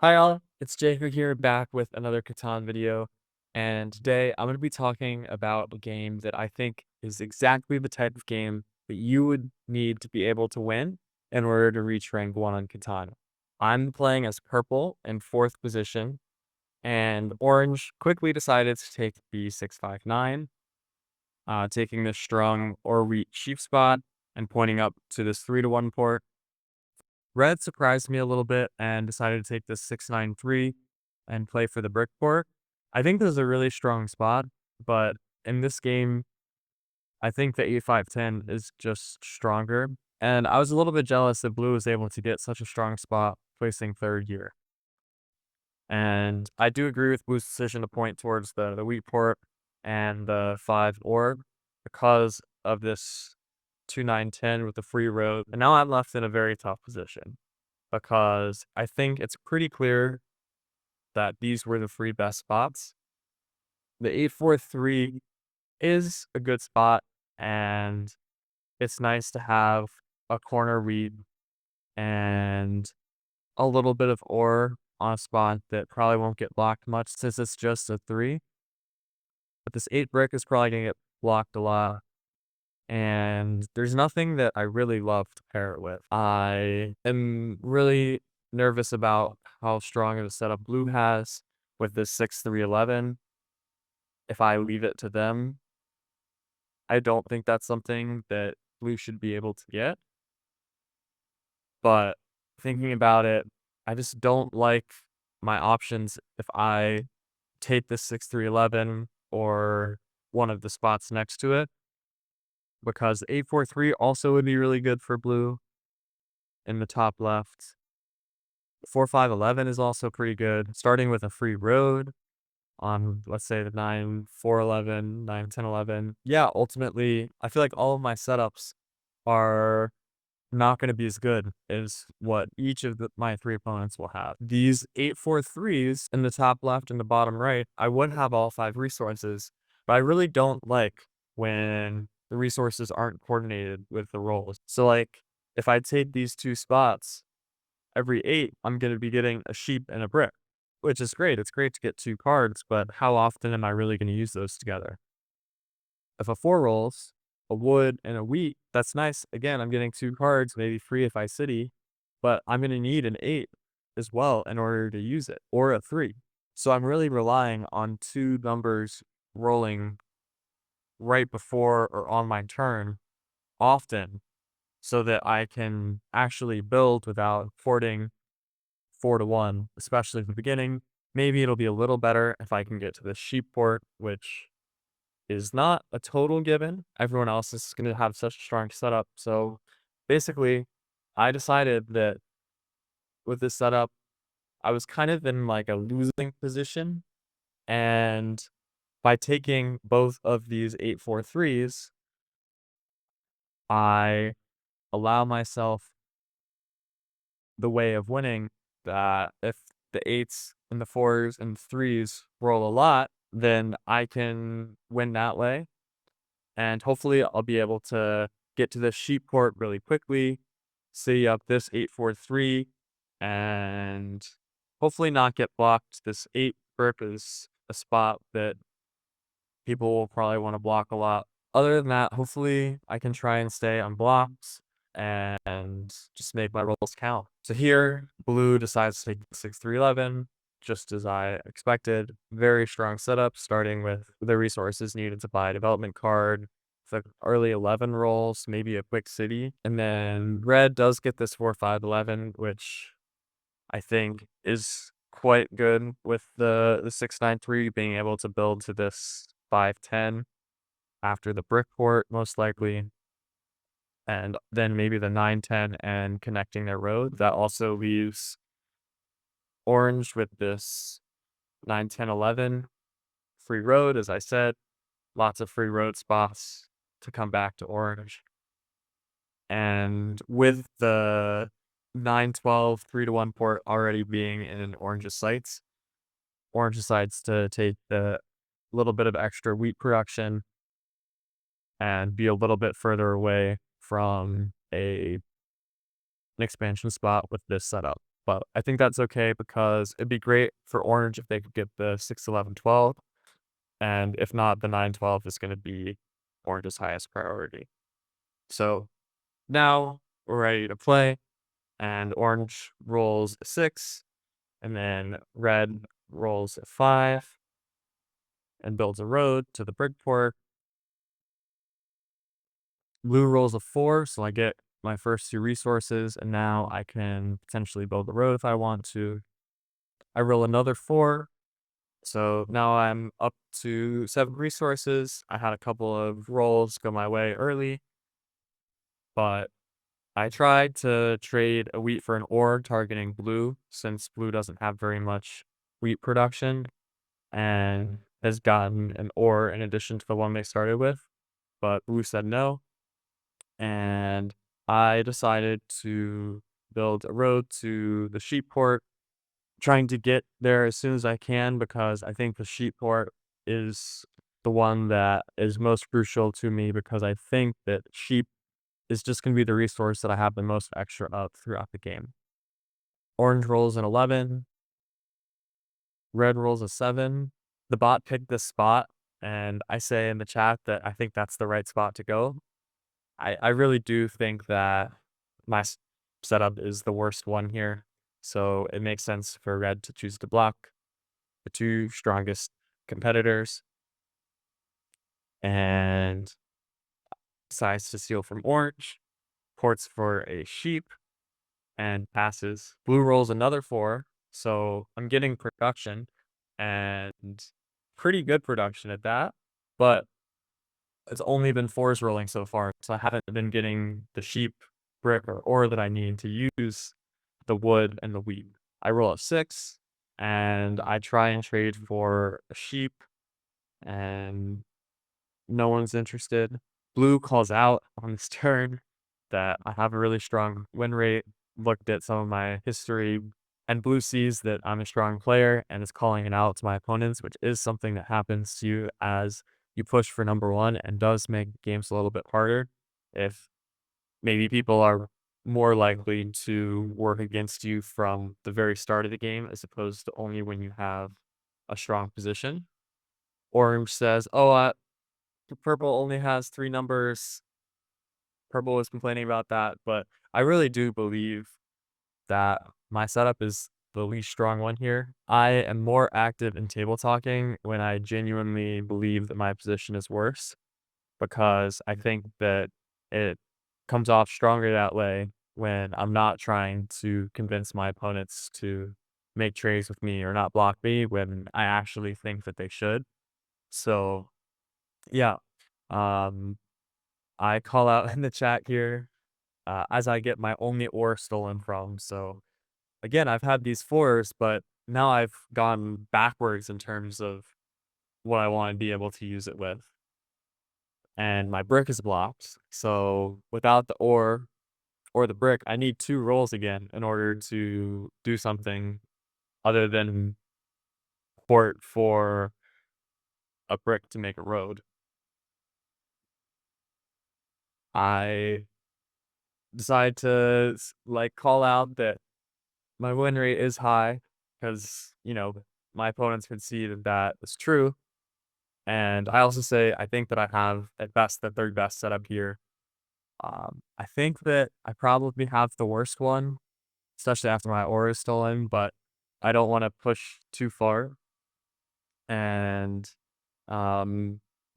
Hi all, it's Jacob here back with another Catan video, and today I'm going to be talking about a game that I think is exactly the type of game that you would need to be able to win in order to reach rank 1 on Catan. I'm playing as purple in 4th position, and orange quickly decided to take b659, taking this strong or weak sheep spot and pointing up to this 3-1 port. Red surprised me a little bit and decided to take this 693 and play for the brick port. I think this is a really strong spot, but in this game, I think the 8-5-10 is just stronger. And I was a little bit jealous that blue was able to get such a strong spot placing third here. And I do agree with blue's decision to point towards the wheat port and the 5 orb because of this 2-9-10 with the free road. And now I'm left in a very tough position, because I think it's pretty clear that these were the 3 best spots. The 8-4-3 is a good spot, and it's nice to have a corner read and a little bit of ore on a spot that probably won't get blocked much since it's just a 3. But this 8 brick is probably going to get blocked a lot, and there's nothing that I really love to pair it with. I am really nervous about how strong of a setup blue has with this 6-3-11. If I leave it to them, I don't think that's something that blue should be able to get. But thinking about it, I just don't like my options if I take the 6-3-11 or one of the spots next to it, because 8-4-3 also would be really good for blue in the top left. 4-5-11 is also pretty good, starting with a free road on, let's say, the 9-4-11, 9-10-11. Yeah, ultimately, I feel like all of my setups are not going to be as good as what each of my 3 opponents will have. These 8-4-3s in the top left and the bottom right, I would have all 5 resources, but I really don't like when the resources aren't coordinated with the rolls. So, like, if I take these 2 spots, every 8, I'm going to be getting a sheep and a brick, which is great. It's great to get 2 cards, but how often am I really going to use those together? If a 4 rolls, a wood and a wheat, that's nice. Again, I'm getting 2 cards, maybe free if I city, but I'm going to need an 8 as well in order to use it, or a 3. So I'm really relying on 2 numbers rolling right before or on my turn often, so that I can actually build without porting 4-1, especially at the beginning. Maybe it'll be a little better if I can get to the sheep port, which is not a total given. Everyone else is going to have such a strong setup. So basically, I decided that with this setup, I was kind of in like a losing position. And by taking both of these 8-4-3s, I allow myself the way of winning, that if the 8s and the 4s and 3s roll a lot, then I can win that way. And hopefully I'll be able to get to this sheep port really quickly, city up this 8-4-3, and hopefully not get blocked. This 8 brick is a spot that people will probably want to block a lot. Other than that, hopefully I can try and stay on blocks and just make my rolls count. So here, blue decides to take 6-3-11, just as I expected. Very strong setup, starting with the resources needed to buy a development card, the early 11 rolls, maybe a quick city. And then red does get this 4-5-11, which I think is quite good with the 6-9-3 being able to build to this 5-10 after the brick port, most likely. And then maybe the 9-10 and connecting their road. That also leaves orange with this 9-10-11 free road, as I said. Lots of free road spots to come back to orange. And with the 9-12 3-1 port already being in orange's sights, orange decides to take the little bit of extra wheat production and be a little bit further away from an expansion spot with this setup. but I think that's okay because it'd be great for orange if they could get the 6, 11, 12, and if not, the 9, 12 is gonna be orange's highest priority. So now we're ready to play, and orange rolls a 6, and then red rolls a 5 and builds a road to the brick port. Blue rolls a 4, so I get my first 2 resources, and now I can potentially build a road if I want to. I roll another 4, so now I'm up to 7 resources. I had a couple of rolls go my way early, but I tried to trade a wheat for an ore targeting blue since blue doesn't have very much wheat production and has gotten an ore in addition to the one they started with, but blue said no. And I decided to build a road to the sheep port, trying to get there as soon as I can because I think the sheep port is the one that is most crucial to me because I think that sheep is just going to be the resource that I have the most extra of throughout the game. Orange rolls an 11, red rolls a 7. The bot picked this spot, and I say in the chat that I think that's the right spot to go. I really do think that my setup is the worst one here. So it makes sense for red to choose to block the 2 strongest competitors and decides to steal from orange, ports for a sheep, and passes. Blue rolls another 4, so I'm getting production and pretty good production at that, but it's only been 4s rolling so far, so I haven't been getting the sheep, brick, or ore that I need to use the wood and the wheat. I roll a 6, and I try and trade for a sheep, and no one's interested. Blue calls out on this turn that I have a really strong win rate, looked at some of my history, and blue sees that I'm a strong player and is calling it out to my opponents, which is something that happens to you as you push for number 1 and does make games a little bit harder if maybe people are more likely to work against you from the very start of the game as opposed to only when you have a strong position. Orange says, "Oh, purple only has 3 numbers." Purple was complaining about that, but I really do believe that my setup is the least strong one here. I am more active in table talking when I genuinely believe that my position is worse because I think that it comes off stronger that way when I'm not trying to convince my opponents to make trades with me or not block me when I actually think that they should. So, yeah, um, I call out in the chat here as I get my only ore stolen from. So again, I've had these 4s, but now I've gone backwards in terms of what I want to be able to use it with. And my brick is blocked. So without the ore or the brick, I need 2 rolls again in order to do something other than port for a brick to make a road. I decide to like call out that my win rate is high because, my opponents can see that that is true. And I also say I think that I have at best the 3rd best setup here. I think that I probably have the worst one, especially after my aura is stolen, but I don't want to push too far. And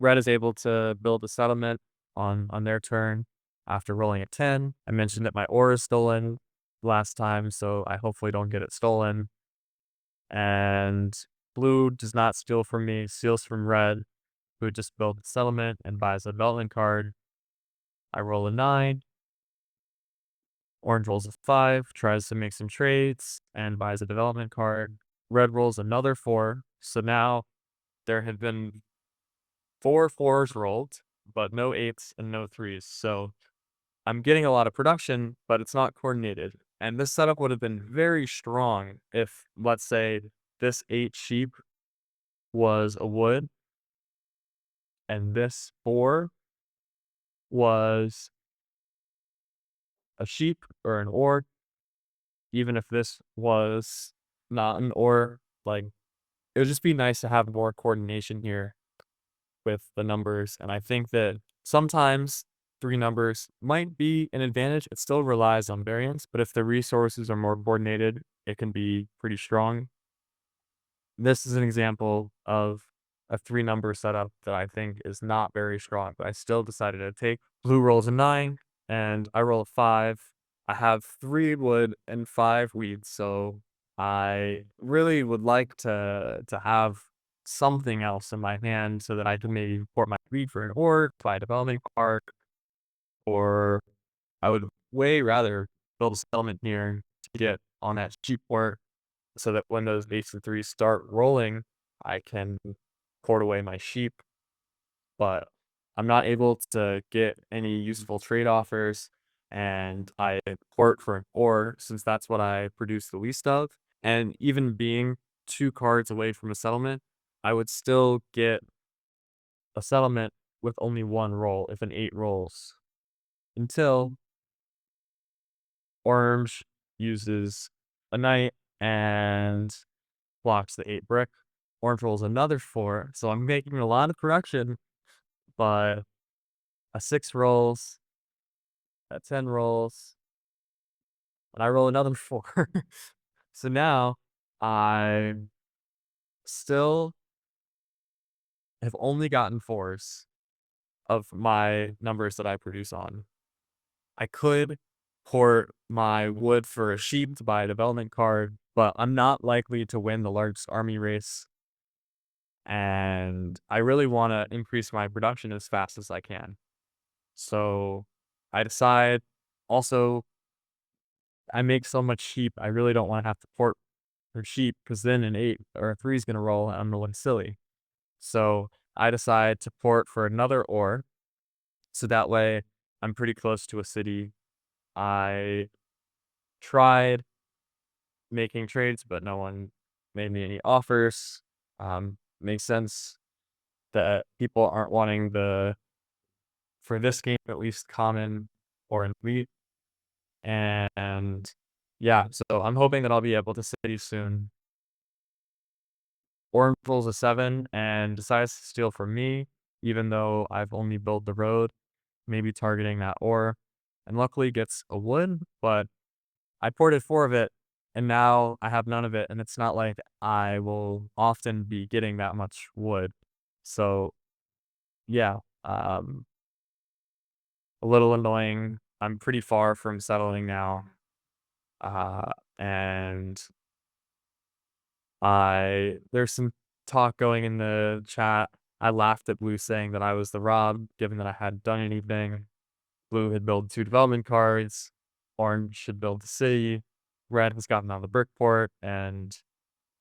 red is able to build a settlement on their turn after rolling a 10. I mentioned that my aura is stolen last time, so I hopefully don't get it stolen. And blue does not steal from me, steals from red, who just built a settlement and buys a development card. I roll a 9. Orange rolls a 5, tries to make some trades, and buys a development card. Red rolls another 4. So now there have been 4 4s rolled, but no 8s and no 3s. So I'm getting a lot of production, but it's not coordinated. And this setup would have been very strong if, let's say, this 8 sheep was a wood, and this 4 was a sheep or an ore, even if this was not an or, like, it would just be nice to have more coordination here with the numbers, and I think that sometimes 3 numbers might be an advantage. It still relies on variance, but if the resources are more coordinated, it can be pretty strong. This is an example of a 3 number setup that I think is not very strong, but I still decided to take. Blue rolls a 9, and I roll a 5. I have 3 wood and 5 weeds, so I really would like to have something else in my hand so that I can maybe port my weed for an orc, buy a development card, or I would way rather build a settlement here to get on that cheap port so that when those eights and threes start rolling, I can port away my sheep. But I'm not able to get any useful trade offers, and I port for an ore since that's what I produce the least of. And even being 2 cards away from a settlement, I would still get a settlement with only 1 roll if an 8 rolls until orange uses a knight and blocks the 8 brick. Orange rolls another 4, so I'm making a lot of production, but a 6 rolls, a 10 rolls, and I roll another 4. So now I still have only gotten 4s of my numbers that I produce on. I could port my wood for a sheep to buy a development card, but I'm not likely to win the largest army race, and I really want to increase my production as fast as I can. So I decide also I make so much sheep, I really don't want to have to port for sheep because then an 8 or a 3 is going to roll and I'm going to look silly. So I decide to port for another ore. So that way I'm pretty close to a city. I tried making trades, but no one made me any offers. Makes sense that people aren't wanting for this game, at least common or elite. And yeah, so I'm hoping that I'll be able to city soon. Orange rolls a 7 and decides to steal from me, even though I've only built the road, maybe targeting that ore. And luckily gets a wood, but I ported 4 of it, and now I have none of it, and it's not like I will often be getting that much wood. So yeah, a little annoying. I'm pretty far from settling now. And there's some talk going in the chat. I laughed at Blue saying that I was the Rob, given that I hadn't done anything. Blue had built 2 development cards. Orange should build the city. Red has gotten on the brickport and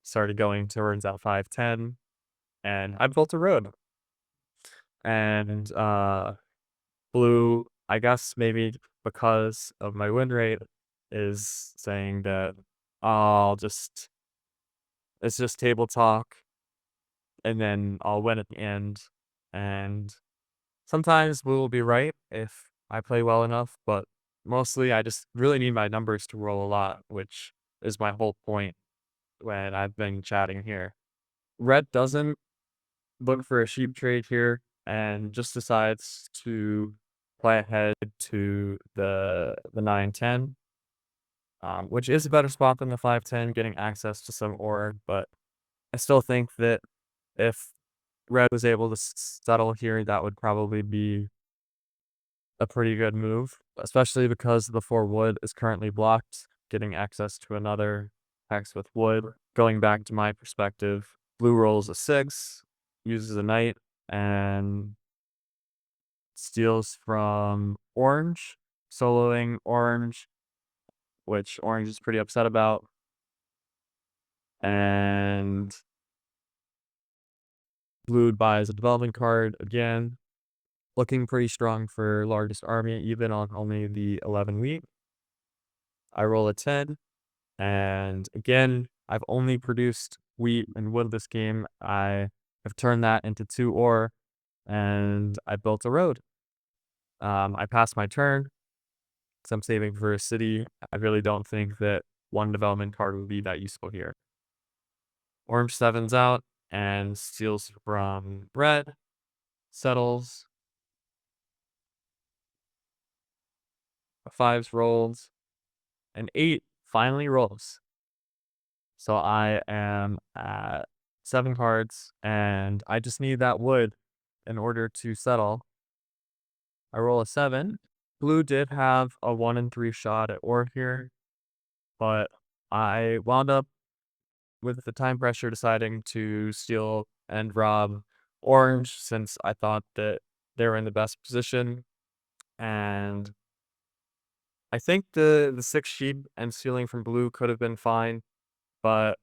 started going towards that 510. And I built a road. And Blue, I guess maybe because of my win rate, is saying that it's just table talk and then I'll win at the end. And sometimes we will be right if I play well enough, but mostly I just really need my numbers to roll a lot, which is my whole point when I've been chatting here. Red doesn't look for a sheep trade here and just decides to play ahead to the 910, which is a better spot than the 510, getting access to some ore, but I still think that if Red was able to settle here, that would probably be a pretty good move, especially because the 4 wood is currently blocked. Getting access to another hex with wood. Going back to my perspective, blue rolls a 6, uses a knight, and steals from orange, soloing orange, which orange is pretty upset about. And blue buys a development card again, looking pretty strong for largest army, even on only the 11 wheat. I roll a 10, and again, I've only produced wheat and wood this game. I have turned that into 2 ore, and I built a road. I passed my turn, so I'm saving for a city. I really don't think that one development card would be that useful here. Orange 7's out and steals from red, settles, a 5's rolled, an 8 finally rolls. So I am at 7 cards, and I just need that wood in order to settle. I roll a 7. Blue did have a 1 in 3 shot at ore here, but I wound up with the time pressure deciding to steal and rob orange since I thought that they were in the best position. And I think the 6 sheep and stealing from blue could have been fine, but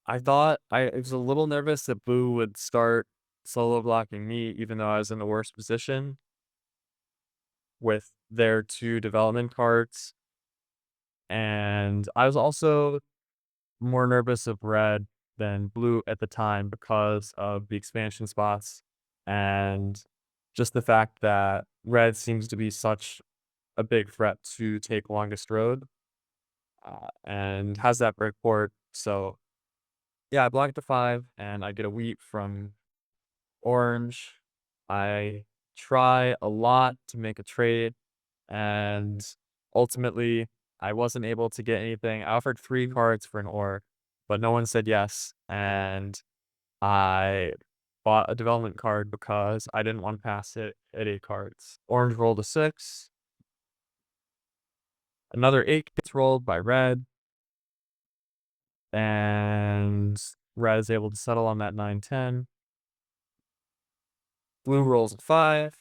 I was a little nervous that blue would start solo blocking me even though I was in the worst position with their 2 development cards. And I was also more nervous of red than blue at the time because of the expansion spots and just the fact that red seems to be such a big threat to take longest road and has that breakport. So yeah, I blocked the 5 and I get a wheat from orange. I try a lot to make a trade, and ultimately I wasn't able to get anything. I offered 3 cards for an ore, but no one said yes, and I bought a development card because I didn't want to pass it at 8 cards. Orange rolled a 6. Another 8 gets rolled by red, and red is able to settle on that 9-10. Blue rolls a 5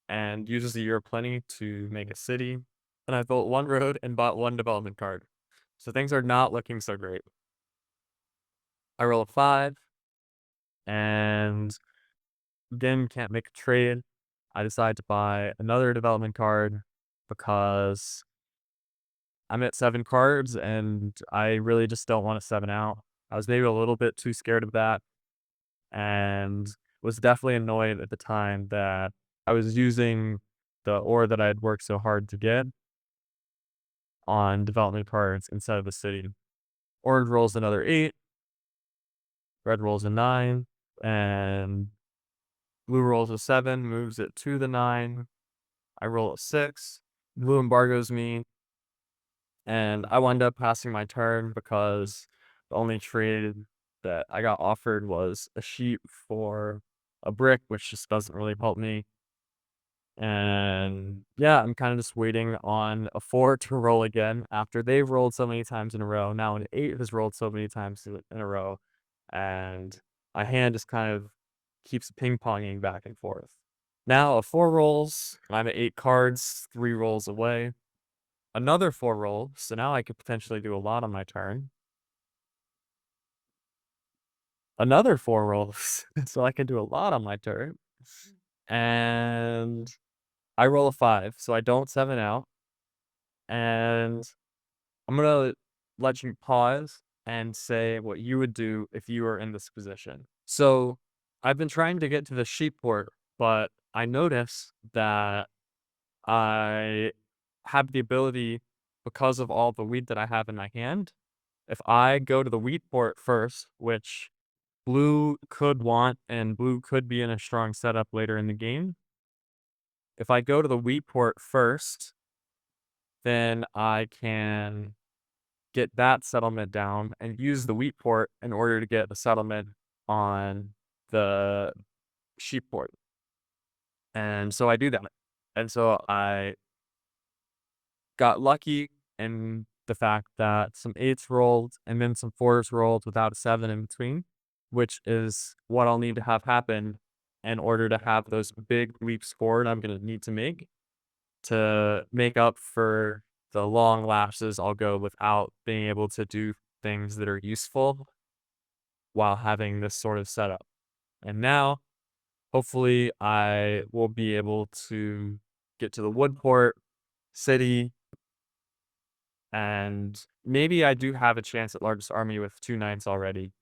and uses the Year of Plenty to make a city. And I built 1 road and bought 1 development card. So things are not looking so great. I roll a 5 and again can't make a trade. I decide to buy another development card because I'm at 7 cards and I really just don't want to 7 out. I was maybe a little bit too scared of that and was definitely annoyed at the time that I was using the ore that I had worked so hard to get on development cards instead of the city. Orange rolls another 8, red rolls a 9, and blue rolls a 7, moves it to the 9. I roll a 6. Blue embargoes me, and I wind up passing my turn because the only trade that I got offered was a sheep for a brick, which just doesn't really help me. And yeah, I'm kind of just waiting on a 4 to roll again after they've rolled so many times in a row. Now an 8 has rolled so many times in a row, and my hand just kind of keeps ping-ponging back and forth. Now a 4 rolls, I'm at 8 cards, 3 rolls away. Another 4 rolls, so now I could potentially do a lot on my turn. Another 4 rolls, so I can do a lot on my turn. And I roll a 5, so I don't 7 out. And I'm gonna let you pause and say what you would do if you were in this position. So I've been trying to get to the sheep port, but I notice that I have the ability, because of all the wheat that I have in my hand, if I go to the wheat port first, which blue could want and blue could be in a strong setup later in the game. If I go to the wheat port first, then I can get that settlement down and use the wheat port in order to get the settlement on the sheep port. And so I do that. And so I got lucky in the fact that some 8s rolled and then some 4s rolled without a 7 in between, which is what I'll need to have happen in order to have those big leaps forward I'm going to need to make up for the long lapses I'll go without being able to do things that are useful while having this sort of setup. And now, hopefully, I will be able to get to the Woodport city, and maybe I do have a chance at largest army with 2 knights already.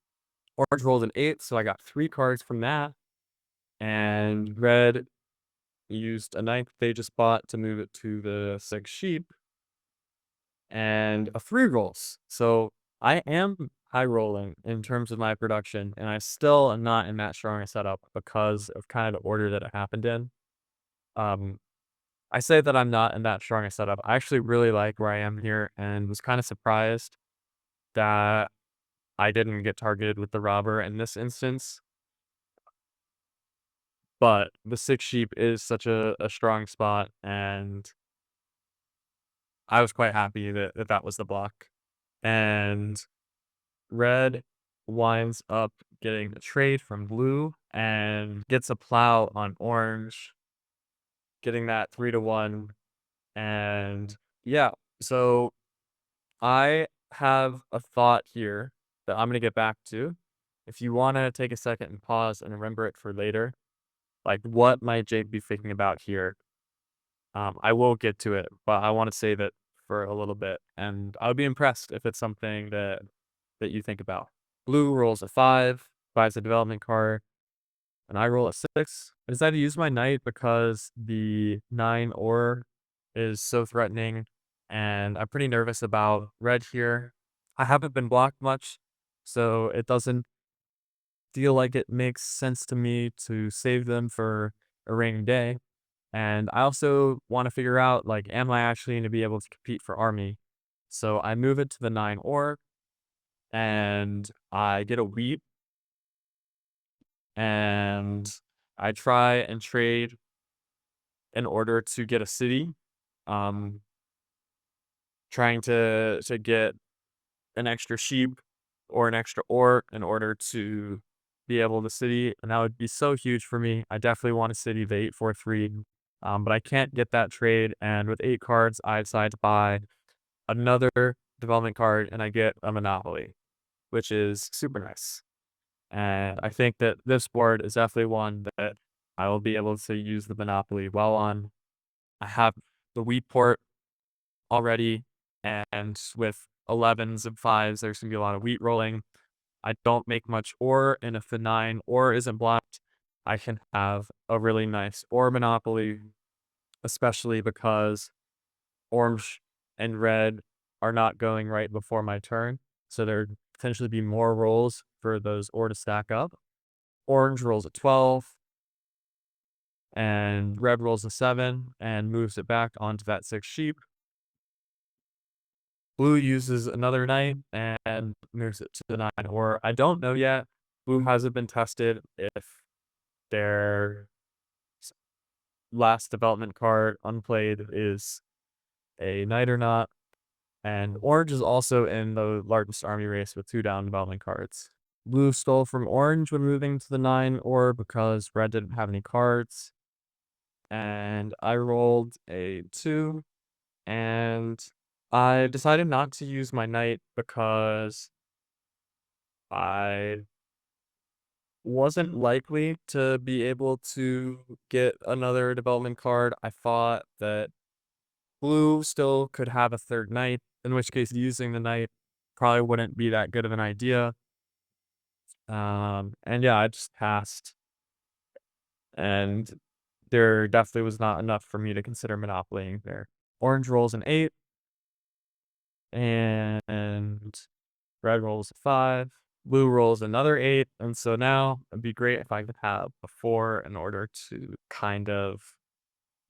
Orange rolled an 8, so I got 3 cards from that, and red used a 9th they just bought to move it to the 6 sheep. and a 3 rolls. So I am high rolling in terms of my production, and I still am not in that strong a setup because of kind of the order that it happened in. Um, I say that I'm not in that strong a setup. I actually really like where I am here and was kind of surprised that I didn't get targeted with the robber in this instance. But the 6 sheep is such a strong spot, and I was quite happy that was the block. And red winds up getting a trade from blue and gets a plow on orange, getting that 3-1. And yeah, so I have a thought here that I'm gonna get back to. If you wanna take a second and pause and remember it for later, like what might Jake be thinking about here? I will get to it, but I want to save it for a little bit, and I would be impressed if it's something that you think about. Blue rolls a 5, buys a development card, and I roll a 6. I decided to use my knight because the 9 ore is so threatening, and I'm pretty nervous about red here. I haven't been blocked much, so it doesn't feel like it makes sense to me to save them for a rainy day. And I also want to figure out, like, am I actually going to be able to compete for army? So I move it to the 9 ore, and I get a wheat, and I try and trade in order to get a city. Um, Trying to get an extra sheep or an extra ore in order to be able to city, and that would be so huge for me. I definitely want a city of 843, but I can't get that trade. And with 8 cards, I decide to buy another development card, and I get a monopoly, which is super nice. And I think that this board is definitely one that I will be able to use the monopoly well on. I have the wheat port already, and with 11s and 5s, there's gonna be a lot of wheat rolling. I don't make much ore, and if the 9 ore isn't blocked, I can have a really nice ore monopoly, especially because orange and red are not going right before my turn. So there potentially be more rolls for those ore to stack up. Orange rolls a 12, and red rolls a 7 and moves it back onto that 6 sheep. Blue uses another knight and moves it to the 9 ore. I don't know yet. Blue hasn't been tested if their last development card unplayed is a knight or not. And orange is also in the largest army race with 2 down development cards. Blue stole from orange when moving to the 9 ore because red didn't have any cards. And I rolled a 2, and I decided not to use my knight because I wasn't likely to be able to get another development card. I thought that blue still could have a third knight, in which case using the knight probably wouldn't be that good of an idea. And yeah, I just passed, and there definitely was not enough for me to consider monopolying there. Orange rolls an 8, and red rolls a 5. Blue rolls another 8, and so now it'd be great if I could have a 4 in order to kind of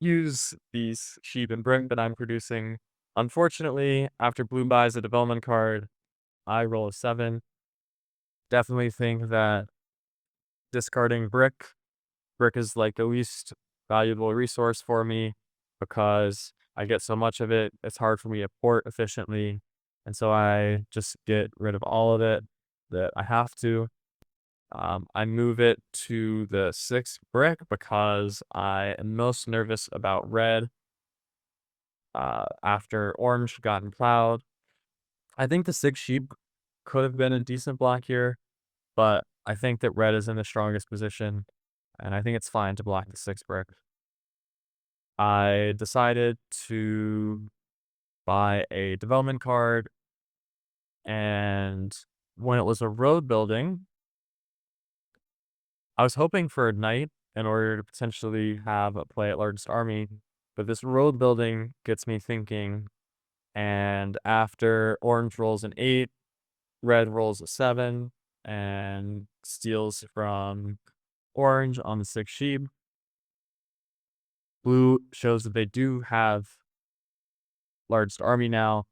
use these sheep and brick that I'm producing. Unfortunately, after blue buys a development card, I roll a 7. Definitely think that discarding brick is like the least valuable resource for me because I get so much of it. It's hard for me to port efficiently. And so I just get rid of all of it that I have to. I move it to the 6th brick because I am most nervous about red after orange gotten plowed. I think the 6 sheep could have been a decent block here, but I think that red is in the strongest position, and I think it's fine to block the 6 brick. I decided to buy a development card, and when it was a road building, I was hoping for a knight in order to potentially have a play at largest army, but this road building gets me thinking, And after orange rolls an 8, red rolls a 7 and steals from orange on the 6 sheep. Blue shows that they do have largest army now,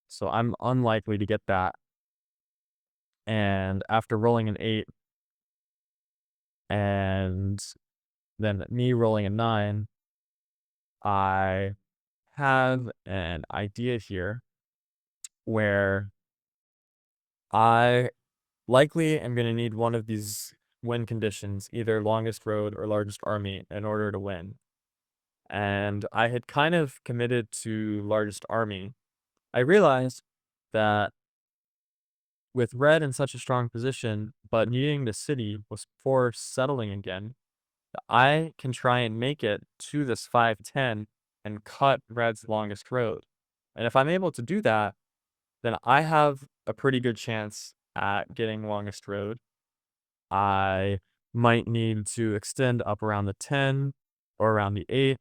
so I'm unlikely to get that. And after rolling an 8 and then me rolling a 9, I have an idea here where I likely am going to need one of these win conditions, either longest road or largest army, in order to win. And I had kind of committed to largest army. I realized that with red in such a strong position, but needing the city before settling again, I can try and make it to this 510 and cut red's longest road. And if I'm able to do that, then I have a pretty good chance at getting longest road. I might need to extend up around the 10 or around the 8.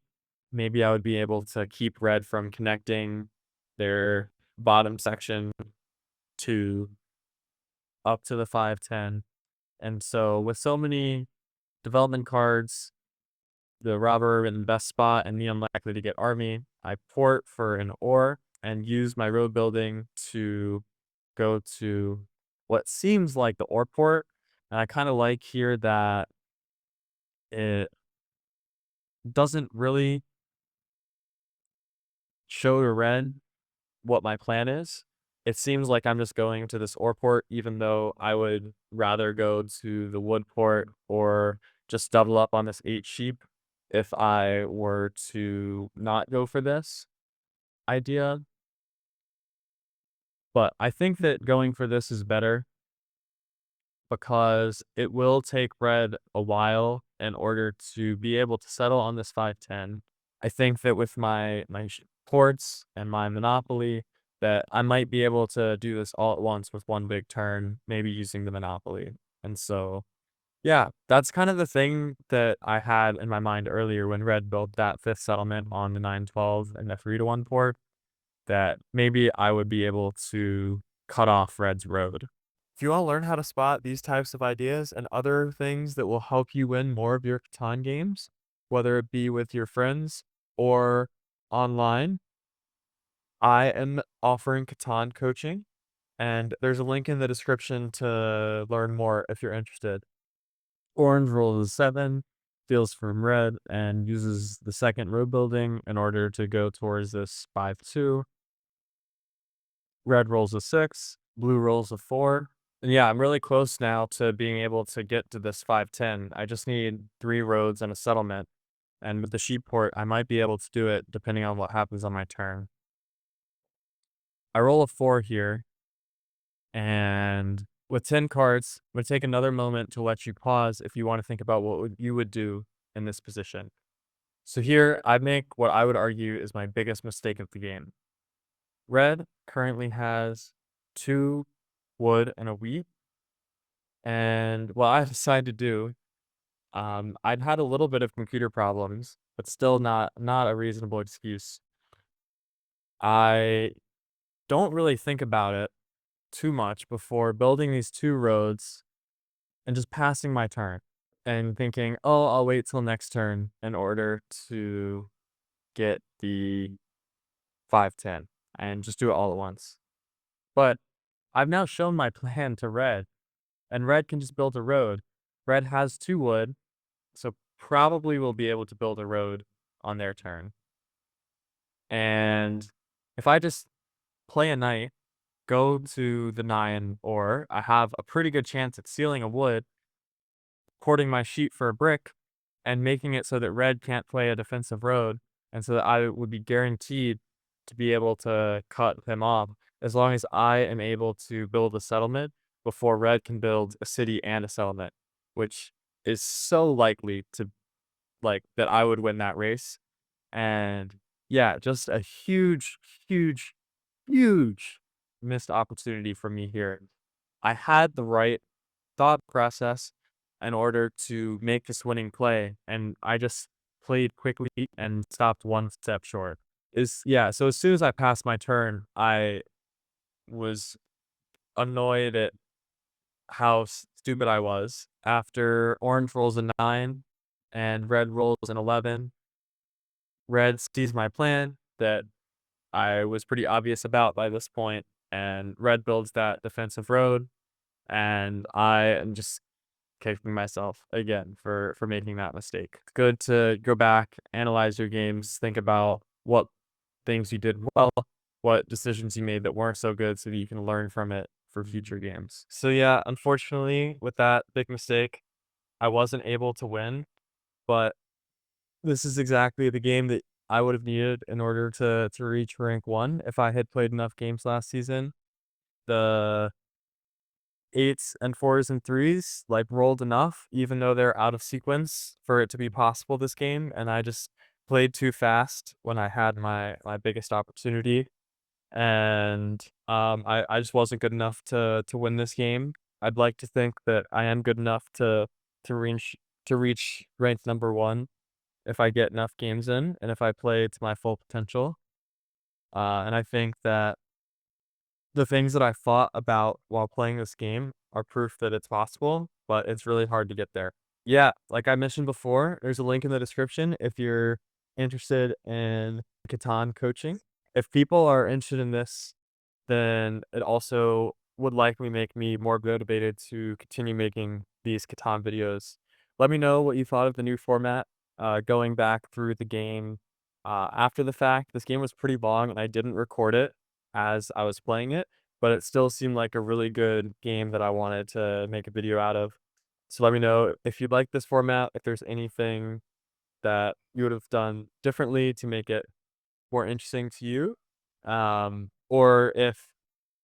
Maybe I would be able to keep red from connecting their bottom section to up to the 510. And so with so many development cards, the robber in the best spot and the unlikely to get army, I port for an ore and use my road building to go to what seems like the ore port. And I kind of like here that it doesn't really show to red what my plan is. It seems like I'm just going to this ore port, even though I would rather go to the wood port or just double up on this 8 sheep if I were to not go for this idea. But I think that going for this is better because it will take red a while in order to be able to settle on this 510. I think that with my ports and my monopoly, that I might be able to do this all at once with one big turn, maybe using the monopoly. And so, yeah, that's kind of the thing that I had in my mind earlier when red built that fifth settlement on the 912 and the 3-to-1 port, that maybe I would be able to cut off red's road. If you want to learn how to spot these types of ideas and other things that will help you win more of your Catan games, whether it be with your friends or online, I am offering Catan coaching, and there's a link in the description to learn more if you're interested. Orange rolls a 7, steals from red, and uses the second road building in order to go towards this 5-2. Red rolls a 6, blue rolls a 4. And yeah, I'm really close now to being able to get to this 510. I just need 3 roads and a settlement. And with the sheep port, I might be able to do it depending on what happens on my turn. I roll a 4 here, and with 10 cards, I'm going to take another moment to let you pause if you want to think about what you would do in this position. So here, I make what I would argue is my biggest mistake of the game. Red currently has 2 wood and a wheat. And what I decided to do, I'd had a little bit of computer problems, but still not a reasonable excuse. I don't really think about it too much before building these 2 roads and just passing my turn and thinking, "Oh, I'll wait till next turn in order to get the 510 and just do it all at once." But I've now shown my plan to red, and red can just build a road. Red has 2 wood, so probably will be able to build a road on their turn. And if I just play a knight, go to the 9, or I have a pretty good chance at sealing a wood, porting my sheep for a brick, and making it so that red can't play a defensive road, and so that I would be guaranteed to be able to cut him off as long as I am able to build a settlement before red can build a city and a settlement, which is so likely to like that I would win that race. And yeah, just a huge, huge, huge missed opportunity for me here. I had the right thought process in order to make this winning play, and I just played quickly and stopped one step short. is yeah, so as soon as I passed my turn, I was annoyed at how stupid I was. After orange rolls a 9 and red rolls an 11, red sees my plan that I was pretty obvious about by this point, and red builds that defensive road, and I am just kicking myself again for making that mistake. It's good to go back, analyze your games, think about what things you did well, what decisions you made that weren't so good so that you can learn from it for future games. So yeah, unfortunately, with that big mistake, I wasn't able to win, but this is exactly the game that I would have needed in order to reach rank 1 if I had played enough games last season. The 8s and 4s and 3s, like, rolled enough, even though they're out of sequence, for it to be possible this game, and I just played too fast when I had my biggest opportunity, and, I just wasn't good enough to win this game. I'd like to think that I am good enough to reach to reach ranked number 1 if I get enough games in and if I play to my full potential, and I think that the things that I thought about while playing this game are proof that it's possible, but it's really hard to get there. Yeah, like I mentioned before, there's a link in the description if you're interested in Catan coaching. If people are interested in this, then it also would likely make me more motivated to continue making these Catan videos. Let me know what you thought of the new format, going back through the game, after the fact. This game was pretty long, and I didn't record it as I was playing it, but it still seemed like a really good game that I wanted to make a video out of. So let me know if you'd like this format, if there's anything that you would have done differently to make it more interesting to you, or if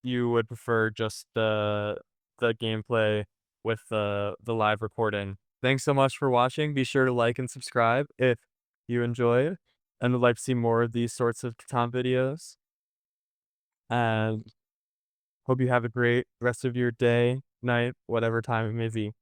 you would prefer just the gameplay with the live recording. Thanks so much for watching. Be sure to like and subscribe if you enjoy and would like to see more of these sorts of Catan videos. And hope you have a great rest of your day, night, whatever time it may be.